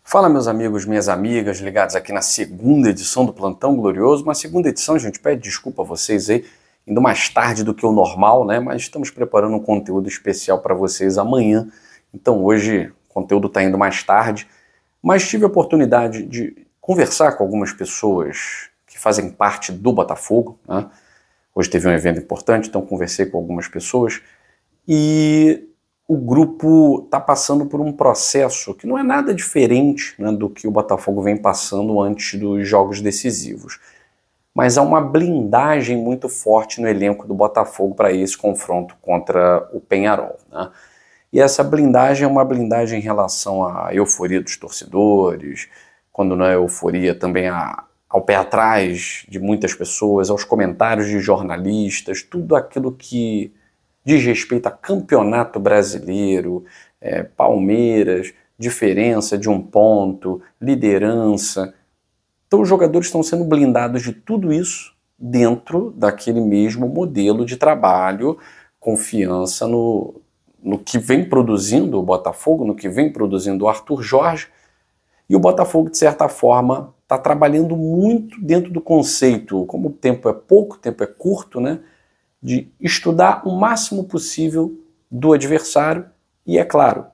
Fala, meus amigos, minhas amigas, ligados aqui na segunda edição do Plantão Glorioso. Uma segunda edição, gente, pede desculpa a vocês aí, indo mais tarde do que o normal, né? Mas estamos preparando um conteúdo especial para vocês amanhã. Então hoje o conteúdo está indo mais tarde, mas tive a oportunidade de conversar com algumas pessoas que fazem parte do Botafogo, né? Hoje teve um evento importante, então conversei com algumas pessoas e o grupo está passando por um processo que não é nada diferente, né, do que o Botafogo vem passando antes dos jogos decisivos. Mas há uma blindagem muito forte no elenco do Botafogo para esse confronto contra o Peñarol, né? E essa blindagem é uma blindagem em relação à euforia dos torcedores, quando não é euforia também ao pé atrás de muitas pessoas, aos comentários de jornalistas, tudo aquilo que diz respeito a campeonato brasileiro, Palmeiras, diferença de um ponto, liderança. Então os jogadores estão sendo blindados de tudo isso dentro daquele mesmo modelo de trabalho, confiança no que vem produzindo o Botafogo, no que vem produzindo o Arthur Jorge. E o Botafogo, de certa forma, está trabalhando muito dentro do conceito, como o tempo é pouco, o tempo é curto, né? De estudar o máximo possível do adversário e, é claro,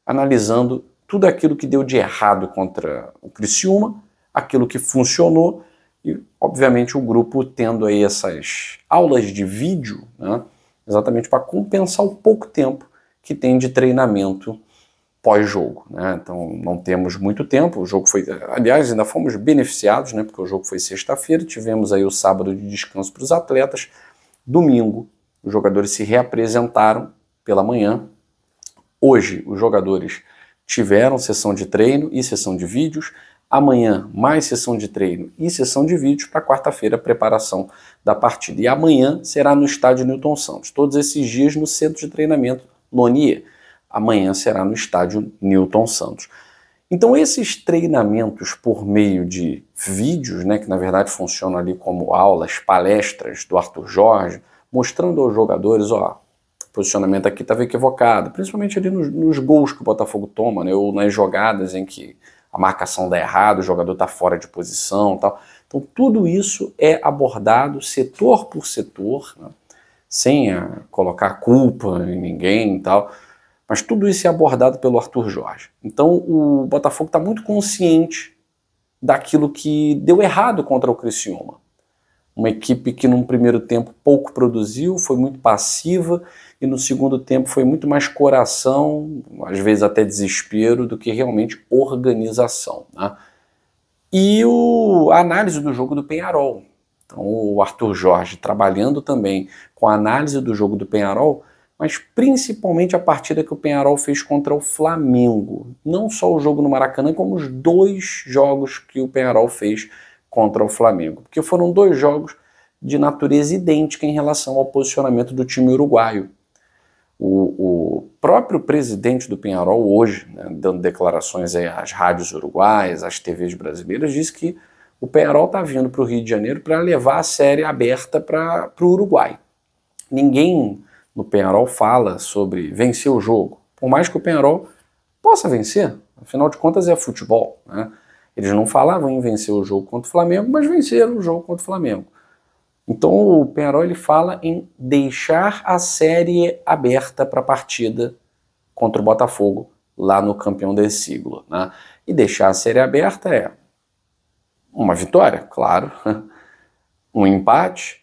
analisando tudo aquilo que deu de errado contra o Criciúma, aquilo que funcionou e, obviamente, o grupo tendo aí essas aulas de vídeo, né, exatamente para compensar o pouco tempo que tem de treinamento pós-jogo, né? Então não temos muito tempo, o jogo foi, aliás, ainda fomos beneficiados, né, porque o jogo foi sexta-feira, tivemos aí o sábado de descanso para os atletas. Domingo, os jogadores se reapresentaram pela manhã. Hoje, os jogadores tiveram sessão de treino e sessão de vídeos. Amanhã, mais sessão de treino e sessão de vídeos para quarta-feira, preparação da partida. E amanhã será no estádio Newton Santos. Todos esses dias no centro de treinamento Lonier. Amanhã será no estádio Newton Santos. Então esses treinamentos por meio de vídeos, né, que na verdade funcionam ali como aulas, palestras do Arthur Jorge, mostrando aos jogadores, ó, o posicionamento aqui estava equivocado, principalmente ali nos gols que o Botafogo toma, né, ou nas jogadas em que a marcação dá errado, o jogador está fora de posição e tal. Então tudo isso é abordado setor por setor, né, sem colocar culpa em ninguém e tal. Mas tudo isso é abordado pelo Arthur Jorge. Então o Botafogo está muito consciente daquilo que deu errado contra o Criciúma. Uma equipe que num primeiro tempo pouco produziu, foi muito passiva, e no segundo tempo foi muito mais coração, às vezes até desespero, do que realmente organização, né? E a análise do jogo do Peñarol. Então o Arthur Jorge trabalhando também com a análise do jogo do Peñarol, mas principalmente a partida que o Peñarol fez contra o Flamengo. Não só o jogo no Maracanã, como os dois jogos que o Peñarol fez contra o Flamengo. Porque foram dois jogos de natureza idêntica em relação ao posicionamento do time uruguaio. O próprio presidente do Peñarol hoje, né, dando declarações aí às rádios uruguaias, às TVs brasileiras, disse que o Peñarol está vindo para o Rio de Janeiro para levar a série aberta para o Uruguai. Ninguém no Peñarol fala sobre vencer o jogo. Por mais que o Peñarol possa vencer, afinal de contas é futebol, né? Eles não falavam em vencer o jogo contra o Flamengo, mas venceram o jogo contra o Flamengo. Então o Peñarol ele fala em deixar a série aberta para a partida contra o Botafogo lá no campeão desse siglo, né? E deixar a série aberta é uma vitória, claro, um empate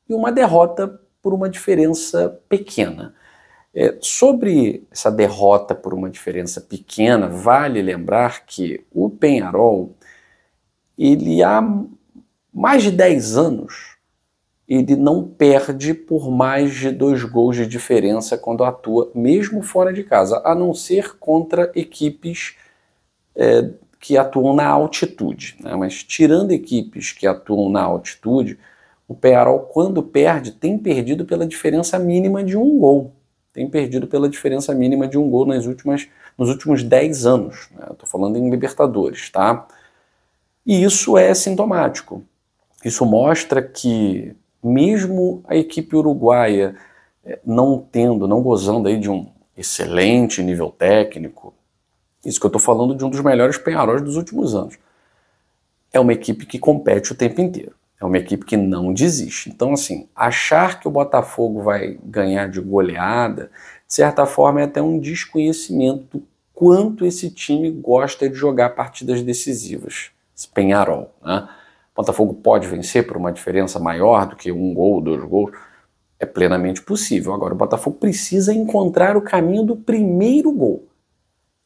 e uma derrota por uma diferença pequena. Sobre essa derrota por uma diferença pequena, vale lembrar que o Peñarol, ele há mais de 10 anos, ele não perde por mais de 2 gols de diferença quando atua, mesmo fora de casa, a não ser contra equipes que atuam na altitude, né? Mas tirando equipes que atuam na altitude, o Peñarol, quando perde, tem perdido pela diferença mínima de 1 gol. Tem perdido pela diferença mínima de 1 gol nos últimos 10 anos. Né? Estou falando em Libertadores, tá? E isso é sintomático. Isso mostra que, mesmo a equipe uruguaia não gozando aí de um excelente nível técnico, Isso que eu estou falando de um dos melhores Penharóis dos últimos anos. É uma equipe que compete o tempo inteiro. É uma equipe que não desiste. Então, assim, achar que o Botafogo vai ganhar de goleada, de certa forma, é até um desconhecimento do quanto esse time gosta de jogar partidas decisivas. Esse Penharol, né? O Botafogo pode vencer por uma diferença maior do que 1 gol, 2 gols. É plenamente possível. Agora, o Botafogo precisa encontrar o caminho do primeiro gol.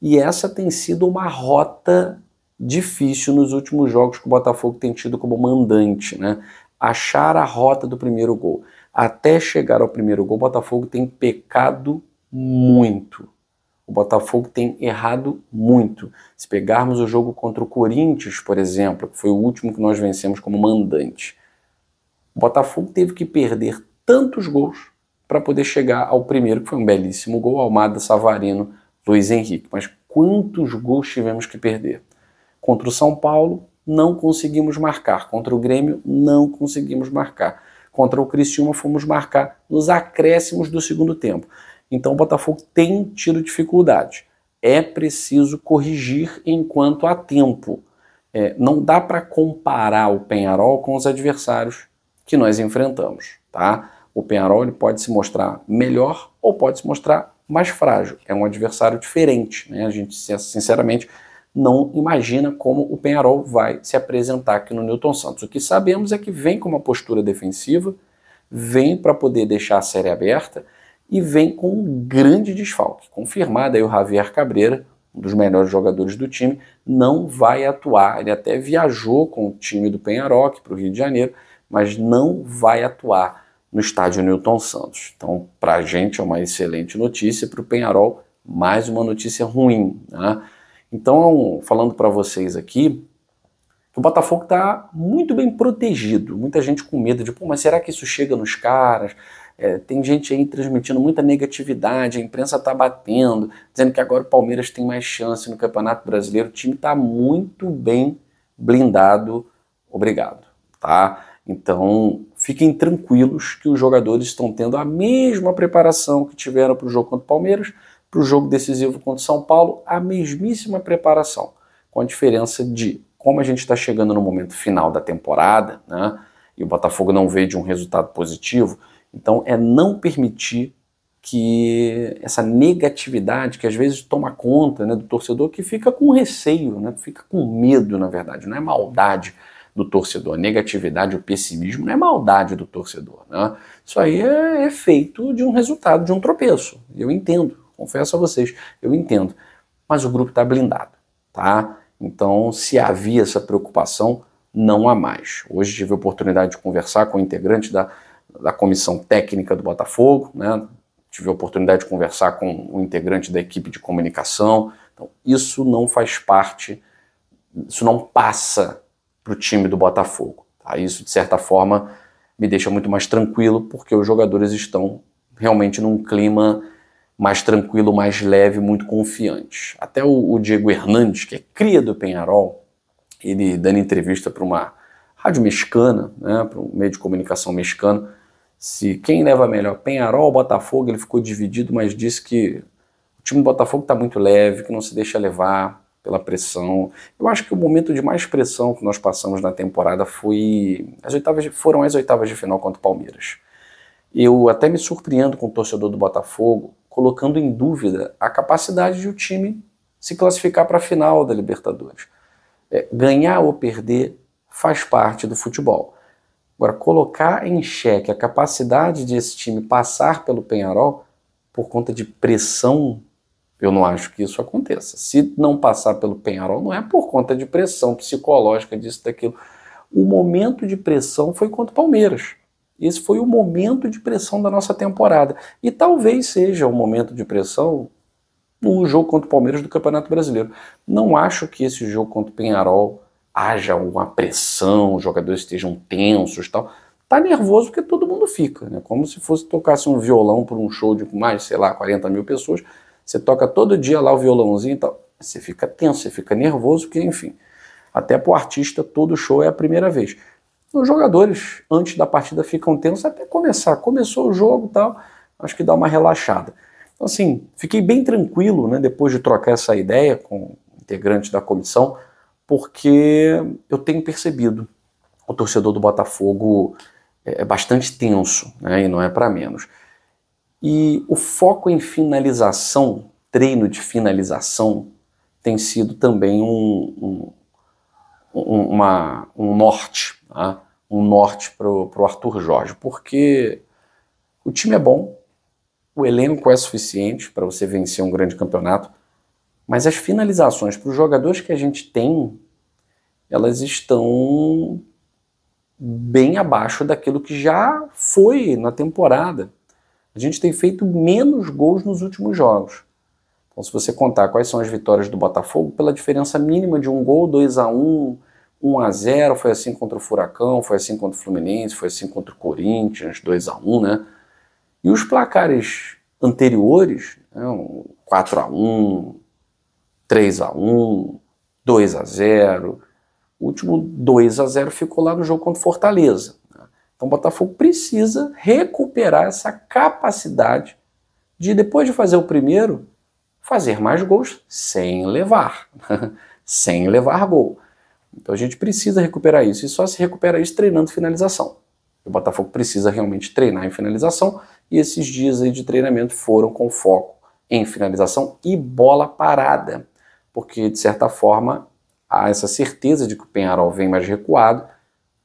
E essa tem sido uma rota difícil nos últimos jogos que o Botafogo tem tido como mandante, né? Achar a rota do primeiro gol. Até chegar ao primeiro gol, o Botafogo tem pecado muito. O Botafogo tem errado muito. Se pegarmos o jogo contra o Corinthians, por exemplo, que foi o último que nós vencemos como mandante, o Botafogo teve que perder tantos gols para poder chegar ao primeiro, que foi um belíssimo gol, Almada, Savarino, Luiz Henrique. Mas quantos gols tivemos que perder? Contra o São Paulo, não conseguimos marcar. Contra o Grêmio, não conseguimos marcar. Contra o Criciúma, fomos marcar nos acréscimos do segundo tempo. Então o Botafogo tem tido dificuldade. É preciso corrigir enquanto há tempo. Não dá para comparar o Penharol com os adversários que nós enfrentamos, tá? O Penharol ele pode se mostrar melhor ou pode se mostrar mais frágil. É um adversário diferente, né? A gente, sinceramente, não imagina como o Penharol vai se apresentar aqui no Newton Santos. O que sabemos é que vem com uma postura defensiva, vem para poder deixar a série aberta e vem com um grande desfalque. Confirmado aí o Javier Cabreira, um dos melhores jogadores do time, não vai atuar. Ele até viajou com o time do Penharol para o Rio de Janeiro, mas não vai atuar no estádio Newton Santos. Então, para a gente é uma excelente notícia, para o Penharol, mais uma notícia ruim, né? Então, falando para vocês aqui, o Botafogo está muito bem protegido. Muita gente com medo de, pô, mas será que isso chega nos caras? Tem gente aí transmitindo muita negatividade, a imprensa está batendo, dizendo que agora o Palmeiras tem mais chance no Campeonato Brasileiro. O time está muito bem blindado, obrigado, tá? Então, fiquem tranquilos que os jogadores estão tendo a mesma preparação que tiveram para o jogo contra o Palmeiras, para o jogo decisivo contra o São Paulo, a mesmíssima preparação, com a diferença de, como a gente está chegando no momento final da temporada, né, e o Botafogo não veio de um resultado positivo, então é não permitir que essa negatividade, que às vezes toma conta, né, do torcedor, que fica com receio, né, fica com medo, na verdade, não é maldade do torcedor, a negatividade, o pessimismo não é maldade do torcedor, né? Isso aí é efeito de um resultado, de um tropeço, eu entendo. Confesso a vocês, eu entendo, mas o grupo está blindado, tá? Então, se havia essa preocupação, não há mais. Hoje tive a oportunidade de conversar com o integrante da comissão técnica do Botafogo, né? Tive a oportunidade de conversar com o integrante da equipe de comunicação. Então, isso não faz parte, isso não passa para o time do Botafogo, tá? Isso, de certa forma, me deixa muito mais tranquilo, porque os jogadores estão realmente num clima mais tranquilo, mais leve, muito confiante. Até o Diego Hernandes, que é cria do Penharol, ele dando entrevista para uma rádio mexicana, né, para um meio de comunicação mexicano, se quem leva melhor, Penharol ou Botafogo, ele ficou dividido, mas disse que o time do Botafogo está muito leve, que não se deixa levar pela pressão. Eu acho que o momento de mais pressão que nós passamos na temporada foram as oitavas de final contra o Palmeiras. Eu até me surpreendo com o torcedor do Botafogo, colocando em dúvida a capacidade de o time se classificar para a final da Libertadores. Ganhar ou perder faz parte do futebol. Agora, colocar em xeque a capacidade de esse time passar pelo Penharol por conta de pressão, eu não acho que isso aconteça. Se não passar pelo Penharol, não é por conta de pressão psicológica, disso, daquilo. O momento de pressão foi contra o Palmeiras. Esse foi o momento de pressão da nossa temporada. E talvez seja o momento de pressão no jogo contra o Palmeiras do Campeonato Brasileiro. Não acho que esse jogo contra o Penharol haja uma pressão, os jogadores estejam tensos e tal. Tá nervoso porque todo mundo fica, né? Como se fosse tocasse um violão por um show de mais, sei lá, 40 mil pessoas. Você toca todo dia lá o violãozinho e tal. Você fica tenso, você fica nervoso, porque, enfim, até pro artista todo show é a primeira vez. Os jogadores, antes da partida, ficam tensos até começar. Começou o jogo e tal, acho que dá uma relaxada. Então, assim, fiquei bem tranquilo, né, depois de trocar essa ideia com o integrante da comissão, porque eu tenho percebido o torcedor do Botafogo é bastante tenso, né, e não é para menos. E o foco em finalização, treino de finalização, tem sido também um norte, tá? Um norte para o Arthur Jorge, porque o time é bom, o elenco é suficiente para você vencer um grande campeonato, mas as finalizações para os jogadores que a gente tem, elas estão bem abaixo daquilo que já foi na temporada. A gente tem feito menos gols nos últimos jogos. Então, se você contar quais são as vitórias do Botafogo, pela diferença mínima de um gol, 2-1, 1-0, foi assim contra o Furacão, foi assim contra o Fluminense, foi assim contra o Corinthians, 2-1, né? E os placares anteriores, né, 4-1, 3-1, 2-0, o último 2-0 ficou lá no jogo contra o Fortaleza. Então o Botafogo precisa recuperar essa capacidade de, depois de fazer o primeiro, fazer mais gols sem levar, sem levar gol. Então a gente precisa recuperar isso, e só se recupera isso treinando finalização. O Botafogo precisa realmente treinar em finalização, e esses dias aí de treinamento foram com foco em finalização e bola parada, porque de certa forma há essa certeza de que o Penharol vem mais recuado,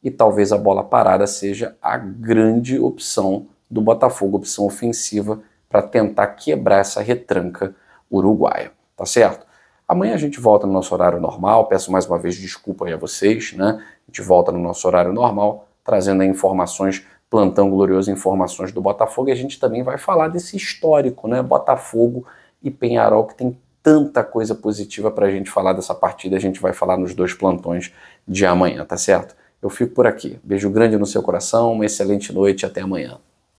e talvez a bola parada seja a grande opção do Botafogo, opção ofensiva, para tentar quebrar essa retranca uruguaia, tá certo? Amanhã a gente volta no nosso horário normal, peço mais uma vez desculpa aí a vocês, né? A gente volta no nosso horário normal, trazendo aí informações, plantão glorioso, informações do Botafogo, e a gente também vai falar desse histórico, né? Botafogo e Penharol, que tem tanta coisa positiva para a gente falar dessa partida, a gente vai falar nos 2 plantões de amanhã, tá certo? Eu fico por aqui. Beijo grande no seu coração, uma excelente noite e até amanhã.